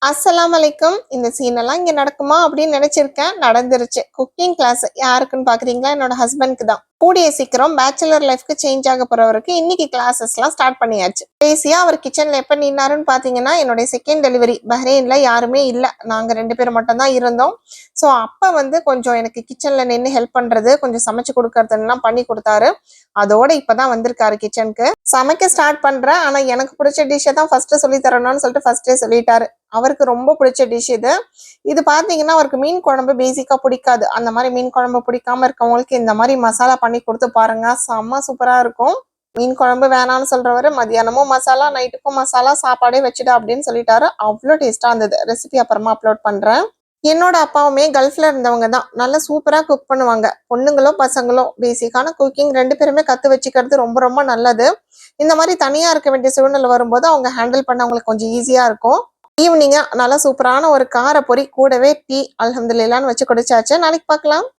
அஸ்ஸலாமு அலைக்கும். இந்த சீன் எல்லாம் இங்க நடக்குமா அப்படின்னு நினைச்சிருக்கேன். நடந்துருச்சு. குக்கிங் கிளாஸ் யாருக்குன்னு பாக்குறீங்களா? என்னோட ஹஸ்பண்ட்க்கு தான். கூடிய சீக்கிரம் பேச்சுலர் லைஃப்க்கு சேஞ்ச் ஆக போறவருக்கு இன்னைக்கு கிளாஸஸ் எல்லாம் ஸ்டார்ட் பண்ணியாச்சு. கடைசியா அவர் கிச்சன்ல எப்ப நின்னாருன்னு பாத்தீங்கன்னா, என்னுடைய செகண்ட் டெலிவரி பஹ்ரைன்ல யாருமே இல்ல. நாங்க 2 பேரும் மட்டும் தான் இருந்தோம். சோ அப்ப கொஞ்சம் எனக்கு கிச்சன்ல நின்று ஹெல்ப் பண்றது, கொஞ்சம் சமைச்சு கொடுக்கறதுலாம் பண்ணி கொடுத்தாரு. அதோட இப்பதான் வந்திருக்காரு கிச்சனுக்கு. சமைக்க ஸ்டார்ட் பண்றேன். ஆனா எனக்கு பிடிச்ச டிஷ்ஷை தான் ஃபர்ஸ்ட் சொல்லி தரணும்னு சொல்லிட்டு ஃபர்ஸ்டே சொல்லிட்டாரு. அவருக்கு ரொம்ப பிடிச்ச டிஷ் இது. இது பாத்தீங்கன்னா அவருக்கு மீன் குழம்பு பேசிக்கா பிடிக்காது. அந்த மாதிரி மீன் குழம்பு பிடிக்காம இருக்கவங்களுக்கு இந்த மாதிரி மசாலா பண்ணி கொடுத்து பாருங்க, செம்ம சூப்பரா இருக்கும். மீன் குழம்பு வேணாம்னு சொல்றவரு மதியானமும் மசாலா, நைட்டுக்கும் மசாலா, சாப்பாடே வச்சுடு அப்படின்னு சொல்லிட்டாரு. அவ்வளோ டேஸ்டா இருந்தது. ரெசிபி அப்புறமா அப்லோட் பண்றேன். என்னோட அப்பாவுமே கல்ஃப்ல இருந்தவங்க தான். நல்லா சூப்பரா குக் பண்ணுவாங்க. பொண்ணுங்களோ பசங்களோ பேசிக்கான குக்கிங் 2 பேருமே கத்து வச்சுக்கிறது ரொம்ப ரொம்ப நல்லது. இந்த மாதிரி தனியா இருக்க வேண்டிய சூழ்நிலை வரும்போது அவங்க ஹேண்டில் பண்ண அவங்களுக்கு கொஞ்சம் ஈஸியா இருக்கும். ஈவினிங்கா நல்லா சூப்பரான ஒரு கார பொரி கூடவே டீ அல்ஹம்துலில்லான்னு வச்சு குடிச்சாச்சு. நாளைக்கு பார்க்கலாம்.